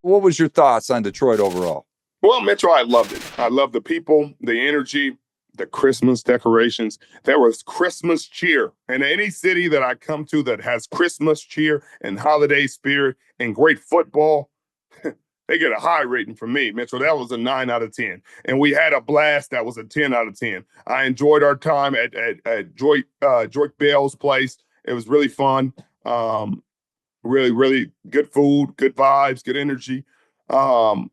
What was your thoughts on Detroit overall? Well, Metro, I loved it. I loved the people, the energy, the Christmas decorations. There was Christmas cheer. And any city that I come to that has Christmas cheer and holiday spirit and great football, they get a high rating from me, Mitchell. That was a 9 out of 10. And we had a blast. That was a 10 out of 10. I enjoyed our time at Joy Bell's place. It was really fun. Really, really good food, good vibes, good energy. Um,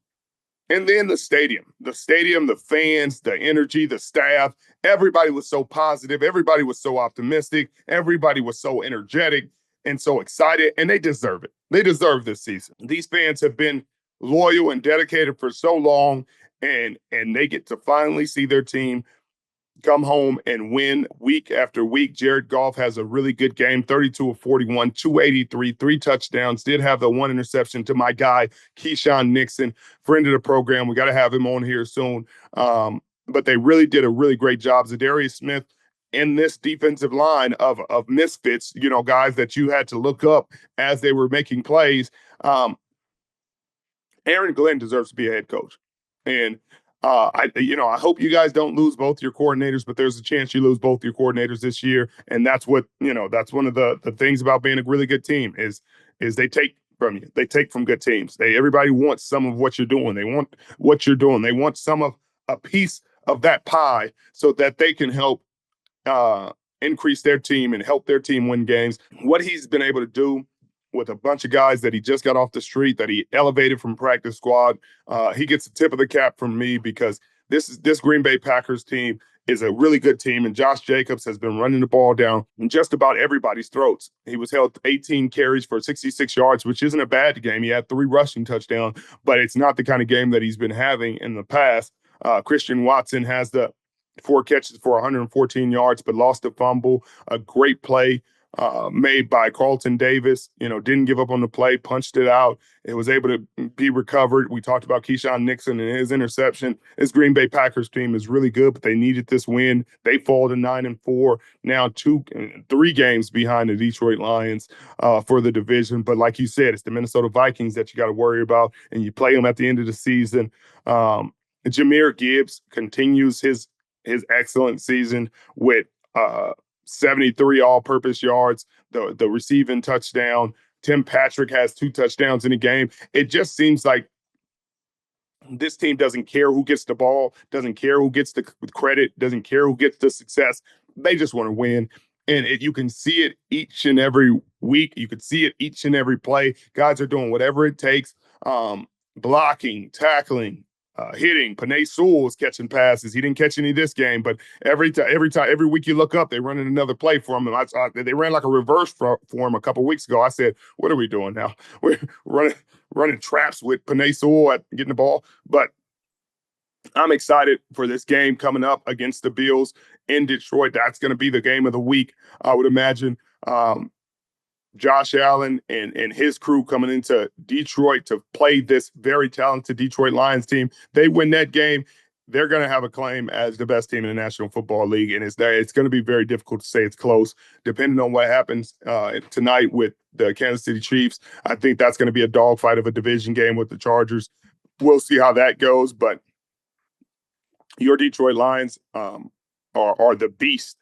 and then the stadium, the fans, the energy, the staff, everybody was so positive. Everybody was so optimistic. Everybody was so energetic and so excited. And they deserve it. They deserve this season. These fans have been loyal and dedicated for so long, and they get to finally see their team come home and win week after week. Jared Goff has a really good game, 32 of 41, 283, 3 touchdowns, did have the 1 interception to my guy, Keyshawn Nixon, friend of the program. We got to have him on here soon. But they really did a really great job. Zadarius Smith in this defensive line of misfits, guys that you had to look up as they were making plays. Aaron Glenn deserves to be a head coach. And I hope you guys don't lose both your coordinators, but there's a chance you lose both your coordinators this year. And that's that's one of the things about being a really good team is they take from you. They take from good teams. Everybody wants some of what you're doing. They want what you're doing. They want some of a piece of that pie so that they can help increase their team and help their team win games. What he's been able to do with a bunch of guys that he just got off the street, that he elevated from practice squad. He gets the tip of the cap from me because this Green Bay Packers team is a really good team, and Josh Jacobs has been running the ball down just about everybody's throats. He was held 18 carries for 66 yards, which isn't a bad game. He had 3 rushing touchdowns, but it's not the kind of game that he's been having in the past. Christian Watson has the 4 catches for 114 yards, but lost a fumble. A great play made by Carlton Davis, didn't give up on the play, punched it out. It was able to be recovered. We talked about Keyshawn Nixon and his interception. This Green Bay Packers team is really good, but they needed this win. They fall to 9-4, now 3 games behind the Detroit Lions for the division. But like you said, it's the Minnesota Vikings that you got to worry about, and you play them at the end of the season. Jahmyr Gibbs continues his excellent season with 73 all-purpose yards, the receiving touchdown. Tim Patrick has 2 touchdowns in a game. It just seems like this team doesn't care who gets the ball, doesn't care who gets the credit, doesn't care who gets the success. They just want to win. And you can see it each and every week. You can see it each and every play. Guys are doing whatever it takes, blocking, tackling, hitting. Panay Sewell was catching passes. He didn't catch any this game, but every week you look up, they're running another play for him. And they ran like a reverse for him a couple weeks ago. I said, "What are we doing now? We're running traps with Panay Sewell at getting the ball." But I'm excited for this game coming up against the Bills in Detroit. That's going to be the game of the week, I would imagine. Josh Allen and his crew coming into Detroit to play this very talented Detroit Lions team. They win that game, they're going to have a claim as the best team in the National Football League, and it's going to be very difficult to say it's close. Depending on what happens tonight with the Kansas City Chiefs, I think that's going to be a dogfight of a division game with the Chargers. We'll see how that goes, but your Detroit Lions are the beast.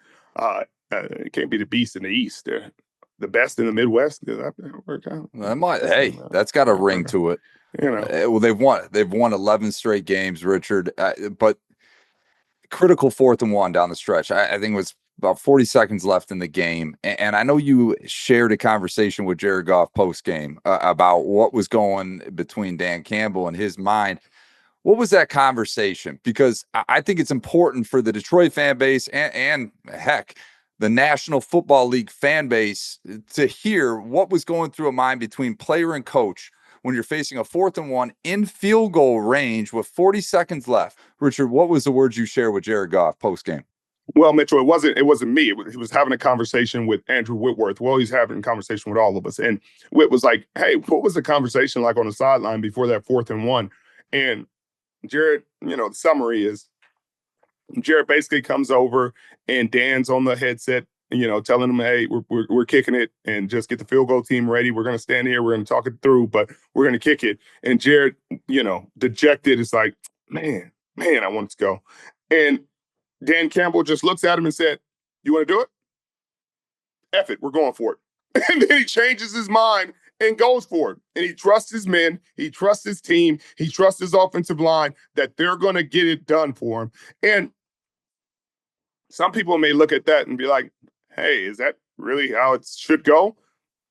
It can't be the beast in the East. They're the best in the Midwest. Does that work out? Hey, that's got a ring to it. Well, they've won 11 straight games, Richard. But critical 4th and 1 down the stretch. I think it was about 40 seconds left in the game, and I know you shared a conversation with Jared Goff post game about what was going between Dan Campbell and his mind. What was that conversation? Because I think it's important for the Detroit fan base and heck, the National Football League fan base to hear what was going through a mind between player and coach when you're facing a 4th and 1 in field goal range with 40 seconds left. Richard, what was the words you shared with Jared Goff post game? Well, Mitchell, it wasn't me. He was having a conversation with Andrew Whitworth. Well, he's having a conversation with all of us. And Whit was like, "Hey, what was the conversation like on the sideline before that 4th and 1?" And Jared, the summary is Jared basically comes over and Dan's on the headset, telling them, hey, we're kicking it, and just get the field goal team ready. We're going to stand here. We're going to talk it through, but we're going to kick it. And Jared, dejected, is like, man, I want to go. And Dan Campbell just looks at him and said, you want to do it? F it, we're going for it. And then he changes his mind and goes for it. And he trusts his men, he trusts his team, he trusts his offensive line that they're going to get it done for him. And some people may look at that and be like, hey, is that really how it should go?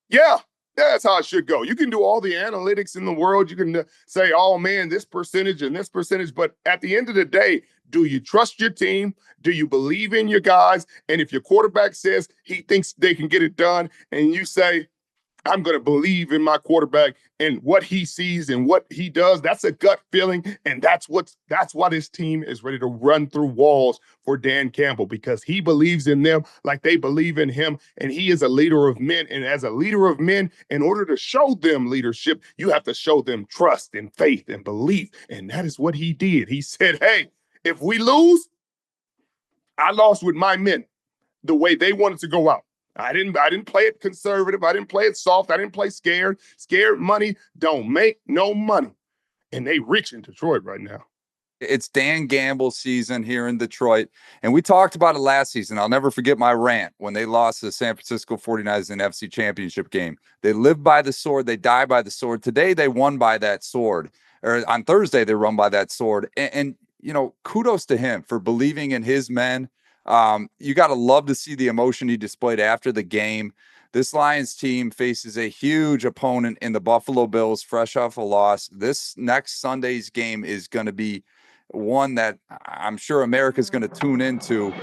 Yeah, that's how it should go. You can do all the analytics in the world. You can say, oh, man, this percentage and this percentage. But at the end of the day, do you trust your team? Do you believe in your guys? And if your quarterback says he thinks they can get it done, and you say, I'm going to believe in my quarterback and what he sees and what he does, that's a gut feeling. And that's why this team is ready to run through walls for Dan Campbell, because he believes in them like they believe in him. And he is a leader of men. And as a leader of men, in order to show them leadership, you have to show them trust and faith and belief. And that is what he did. He said, hey, if we lose, I lost with my men the way they wanted to go out. I didn't play it conservative. I didn't play it soft. I didn't play scared. Scared money don't make no money. And they rich in Detroit right now. It's Dan Campbell's season here in Detroit. And we talked about it last season. I'll never forget my rant when they lost to the San Francisco 49ers in the NFC Championship game. They live by the sword. They die by the sword. Today, they won by that sword. Or on Thursday, they run by that sword. And kudos to him for believing in his men. You got to love to see the emotion he displayed after the game. This Lions team faces a huge opponent in the Buffalo Bills, fresh off a loss. This next Sunday's game is going to be one that I'm sure America's going to tune into.